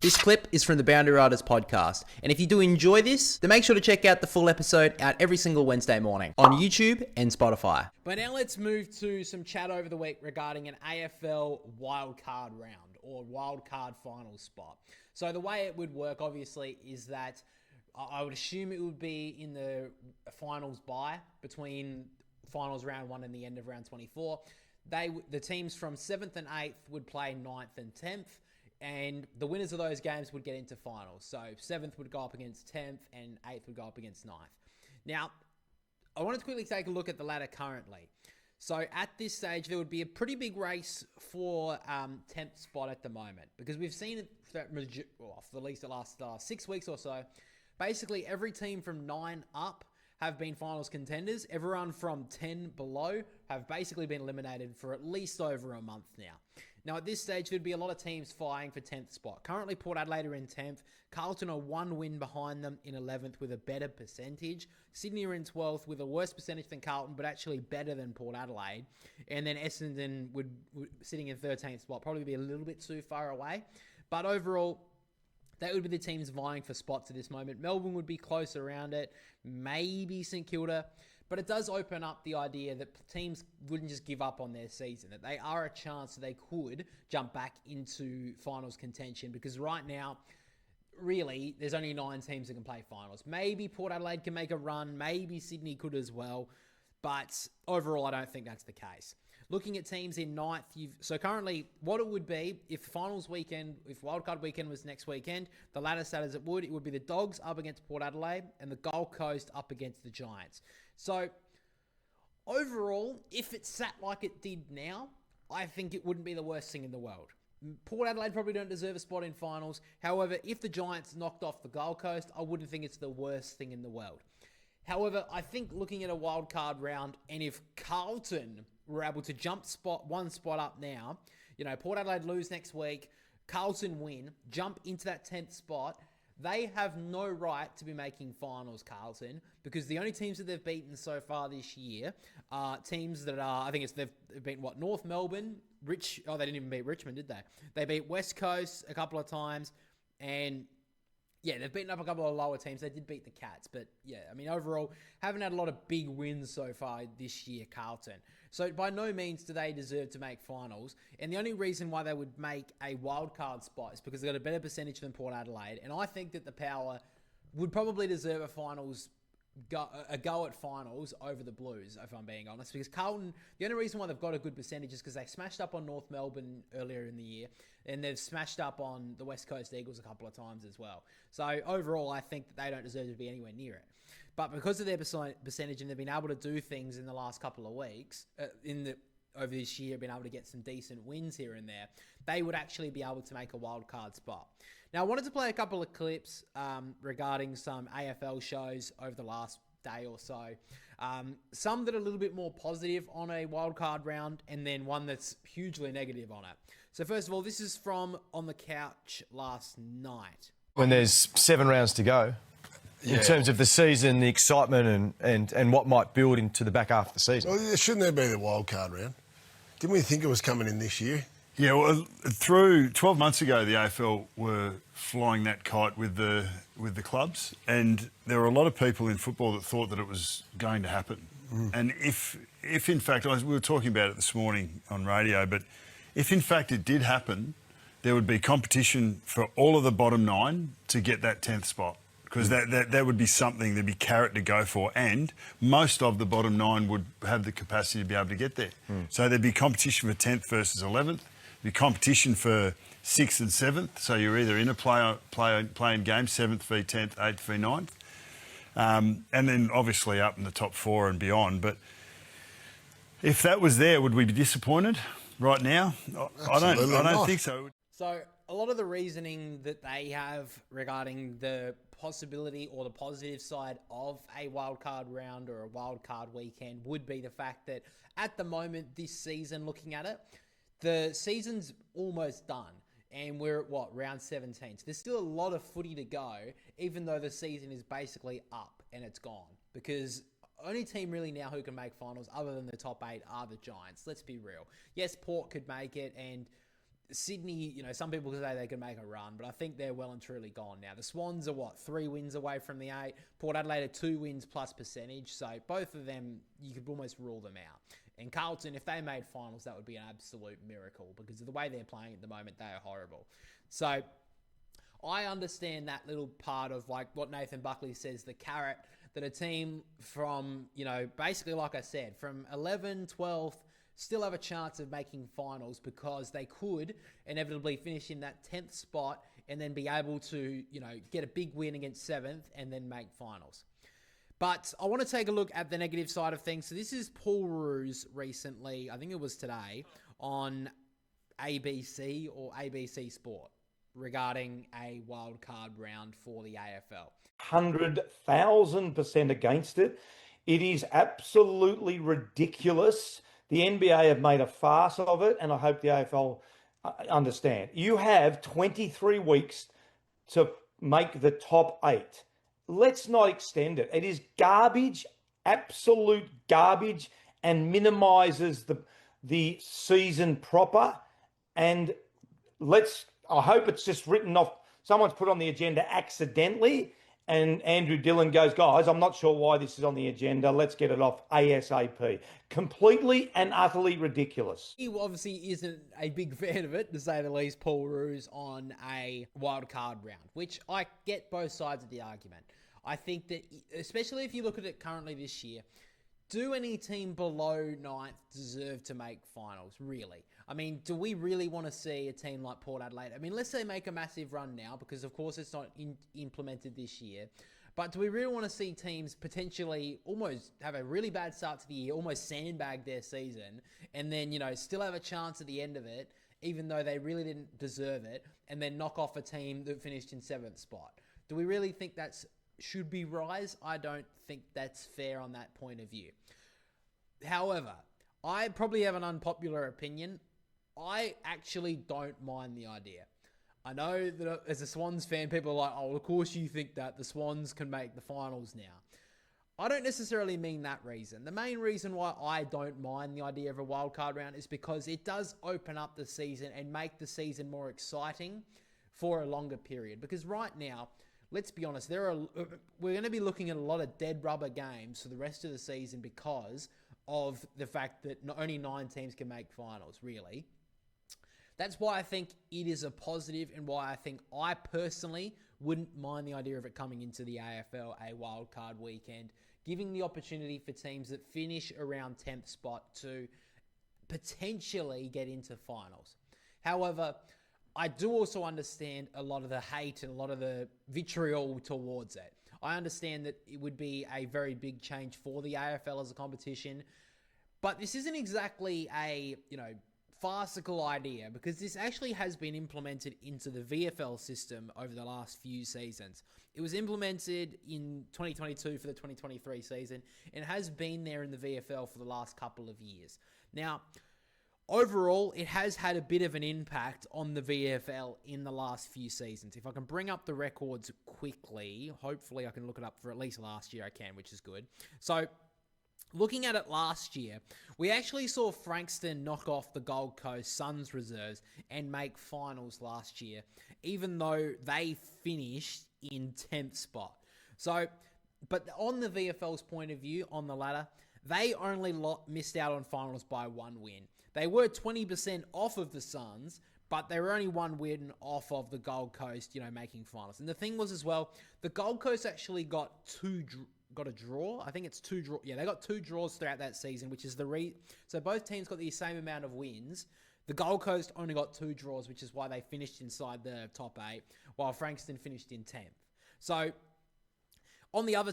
This clip is from the Boundary Riders podcast, and if you do enjoy this, then make sure to check out the full episode out every single Wednesday morning on YouTube and Spotify. But now let's move to some chat over the week regarding an AFL Wildcard Round or Wildcard Final spot. So the way it would work, obviously, is that I would assume it would be in the finals bye between finals round 1 and the end of round 24. The teams from 7th and 8th would play 9th and 10th. And the winners of those games would get into finals. So 7th would go up against 10th and 8th would go up against 9th. Now, I wanted to quickly take a look at the ladder currently. So at this stage, there would be a pretty big race for 10th spot at the moment. Because we've seen it for at least the last 6 weeks or so. Basically, every team from 9 up have been finals contenders. Everyone from 10 below have basically been eliminated for at least over a month now. Now, at this stage, there'd be a lot of teams vying for 10th spot. Currently, Port Adelaide are in 10th. Carlton are 1 win behind them in 11th with a better percentage. Sydney are in 12th with a worse percentage than Carlton, but actually better than Port Adelaide. And then Essendon would sitting in 13th spot, probably be a little bit too far away. But overall, that would be the teams vying for spots at this moment. Melbourne would be close around it. Maybe St Kilda. But it does open up the idea that teams wouldn't just give up on their season, that they are a chance that they could jump back into finals contention. Because right now, really, there's only 9 teams that can play finals. Maybe Port Adelaide can make a run. Maybe Sydney could as well. But overall, I don't think that's the case. Looking at teams in 9th, so currently, what it would be, if Wildcard Weekend was next weekend, the ladder sat as it would be the Dogs up against Port Adelaide and the Gold Coast up against the Giants. So, overall, if it sat like it did now, I think it wouldn't be the worst thing in the world. Port Adelaide probably don't deserve a spot in finals. However, if the Giants knocked off the Gold Coast, I wouldn't think it's the worst thing in the world. However, I think looking at a wildcard round, and if Carlton were able to jump one spot up now, Port Adelaide lose next week, Carlton win, jump into that 10th spot, they have no right to be making finals, Carlton, because the only teams that they've beaten so far this year are teams that are, they've beaten North Melbourne, they didn't even beat Richmond, did they? They beat West Coast a couple of times, and they've beaten up a couple of lower teams. They did beat the Cats, but overall, haven't had a lot of big wins so far this year, Carlton. So by no means do they deserve to make finals. And the only reason why they would make a wildcard spot is because they've got a better percentage than Port Adelaide. And I think that the Power would probably deserve a go at finals over the Blues, if I'm being honest. Because Carlton, the only reason why they've got a good percentage is because they smashed up on North Melbourne earlier in the year, and they've smashed up on the West Coast Eagles a couple of times as well. So overall, I think that they don't deserve to be anywhere near it. But because of their percentage and they've been able to do things in the last couple of weeks, over this year, been able to get some decent wins here and there, they would actually be able to make a wild card spot. Now, I wanted to play a couple of clips regarding some AFL shows over the last day or so. Some that are a little bit more positive on a wildcard round, and then one that's hugely negative on it. So first of all, this is from On the Couch last night. When there's 7 rounds to go, in terms of the season, the excitement and what might build into the back half of the season. Well, shouldn't there be the wildcard round? Didn't we think it was coming in this year? Yeah, well, through 12 months ago, the AFL were flying that kite with the clubs, and there were a lot of people in football that thought that it was going to happen. And if in fact, we were talking about it this morning on radio, but if in fact it did happen, there would be competition for all of the bottom 9 to get that 10th spot. Because that would be something, there'd be carrot to go for, and most of the bottom 9 would have the capacity to be able to get there. So there'd be competition for 10th versus 11th, there'd be competition for 6th and 7th, so you're either in a playing game, 7th v 10th, 8th v 9th, and then obviously up in the top 4 and beyond. But if that was there, would we be disappointed right now? I don't think so. So a lot of the reasoning that they have regarding the possibility or the positive side of a wildcard round or a wildcard weekend would be the fact that at the moment this season, looking at it, the season's almost done and we're at round 17. So there's still a lot of footy to go, even though the season is basically up and it's gone, because only team really now who can make finals other than the top 8 are the Giants. Let's be real. Yes, Port could make it, and Sydney, some people say they can make a run, but I think they're well and truly gone now. The Swans are 3 wins away from the 8. Port Adelaide are 2 wins plus percentage. So both of them, you could almost rule them out. And Carlton, if they made finals, that would be an absolute miracle because of the way they're playing at the moment, they are horrible. So I understand that little part of what Nathan Buckley says, the carrot, that a team from, basically like I said, from 11, 12th, still have a chance of making finals because they could inevitably finish in that 10th spot and then be able to, get a big win against 7th and then make finals. But I want to take a look at the negative side of things. So this is Paul Roos recently, I think it was today, on ABC or ABC Sport regarding a wildcard round for the AFL. 100,000% against it. It is absolutely ridiculous. The NBA have made a farce of it, and I hope the AFL understand. You have 23 weeks to make the top 8. Let's not extend it. It is garbage, absolute garbage, and minimises the season proper. And I hope it's just written off. Someone's put on the agenda accidentally, and Andrew Dillon goes, guys, I'm not sure why this is on the agenda. Let's get it off ASAP. Completely and utterly ridiculous. He obviously isn't a big fan of it, to say the least, Paul Roos, on a wildcard round, which I get both sides of the argument. I think that, especially if you look at it currently this year, do any team below 9th deserve to make finals, really? I mean, do we really want to see a team like Port Adelaide? I mean, let's say make a massive run now, because of course it's not implemented this year. But do we really want to see teams potentially almost have a really bad start to the year, almost sandbag their season, and then, still have a chance at the end of it, even though they really didn't deserve it, and then knock off a team that finished in 7th spot? Do we really think that's should be rise? I don't think that's fair on that point of view. However, I probably have an unpopular opinion. I actually don't mind the idea. I know that as a Swans fan, people are like, oh, of course you think that the Swans can make the finals now. I don't necessarily mean that reason. The main reason why I don't mind the idea of a wildcard round is because it does open up the season and make the season more exciting for a longer period. Because right now, let's be honest, we're going to be looking at a lot of dead rubber games for the rest of the season because of the fact that not only 9 teams can make finals, really. That's why I think it is a positive, and why I think I personally wouldn't mind the idea of it coming into the AFL, a wildcard weekend, giving the opportunity for teams that finish around 10th spot to potentially get into finals. However, I do also understand a lot of the hate and a lot of the vitriol towards it. I understand that it would be a very big change for the AFL as a competition, but this isn't exactly a, farcical idea, because this actually has been implemented into the VFL system over the last few seasons. It was implemented in 2022 for the 2023 season and has been there in the VFL for the last couple of years. Now, overall, it has had a bit of an impact on the VFL in the last few seasons. If I can bring up the records quickly, hopefully I can look it up for at least last year I can, which is good. So, looking at it last year, we actually saw Frankston knock off the Gold Coast Suns reserves and make finals last year, even though they finished in 10th spot. So, but on the VFL's point of view, on the ladder, they only missed out on finals by 1 win. They were 20% off of the Suns, but they were only 1 win off of the Gold Coast, making finals. And the thing was as well, the Gold Coast actually got a draw. I think it's 2 draws. Yeah, they got 2 draws throughout that season, which is so both teams got the same amount of wins. The Gold Coast only got 2 draws, which is why they finished inside the top 8, while Frankston finished in 10th. So, on the other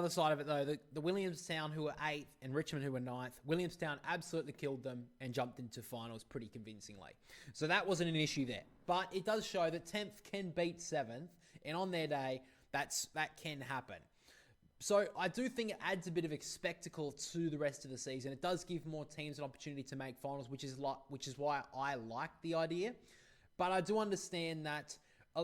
side of it, though, the Williamstown, who were 8th, and Richmond, who were 9th, Williamstown absolutely killed them and jumped into finals pretty convincingly. So that wasn't an issue there. But it does show that 10th can beat 7th, and on their day, that can happen. So I do think it adds a bit of a spectacle to the rest of the season. It does give more teams an opportunity to make finals, which is why I like the idea. But I do understand that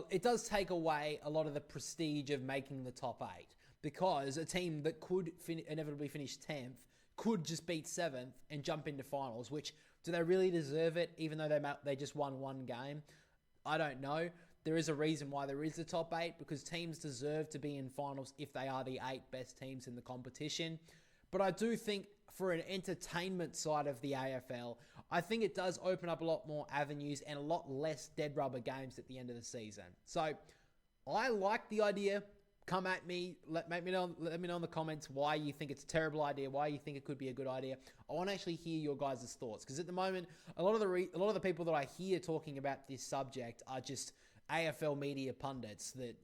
it does take away a lot of the prestige of making the top 8, because a team that could inevitably finish 10th could just beat 7th and jump into finals, which Do they really deserve it, even though they just won one game? I don't know. There is a reason why there is the top 8, because teams deserve to be in finals if they are the 8 best teams in the competition. But I do think for an entertainment side of the AFL, I think it does open up a lot more avenues and a lot less dead rubber games at the end of the season. So I like the idea. Come at me. Let me know in the comments why you think it's a terrible idea, why you think it could be a good idea. I want to actually hear your guys' thoughts, because at the moment, a lot of the people that I hear talking about this subject are just AFL media pundits that,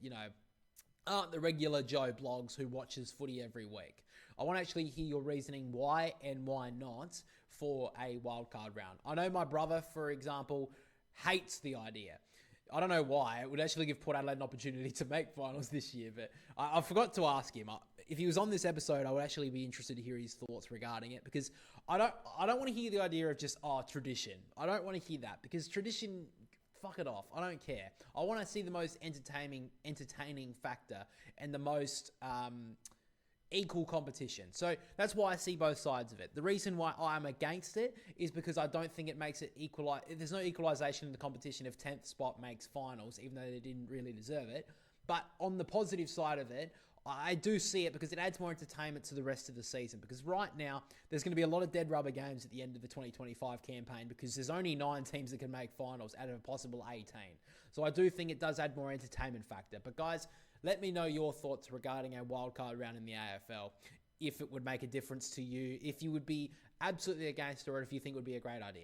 aren't the regular Joe blogs who watches footy every week. I want to actually hear your reasoning why and why not for a wildcard round. I know my brother, for example, hates the idea. I don't know why. It would actually give Port Adelaide an opportunity to make finals this year, but I forgot to ask him. If he was on this episode, I would actually be interested to hear his thoughts regarding it, because I don't want to hear the idea of just, tradition. I don't want to hear that, because tradition, fuck it off. I don't care. I want to see the most entertaining factor and the most equal competition. So that's why I see both sides of it. The reason why I'm against it is because I don't think it makes it equal. There's no equalization in the competition if 10th spot makes finals, even though they didn't really deserve it. But on the positive side of it, I do see it because it adds more entertainment to the rest of the season. Because right now, there's going to be a lot of dead rubber games at the end of the 2025 campaign, because there's only 9 teams that can make finals out of a possible 18. So I do think it does add more entertainment factor. But guys, let me know your thoughts regarding a wildcard round in the AFL. If it would make a difference to you, if you would be absolutely against it, or if you think it would be a great idea.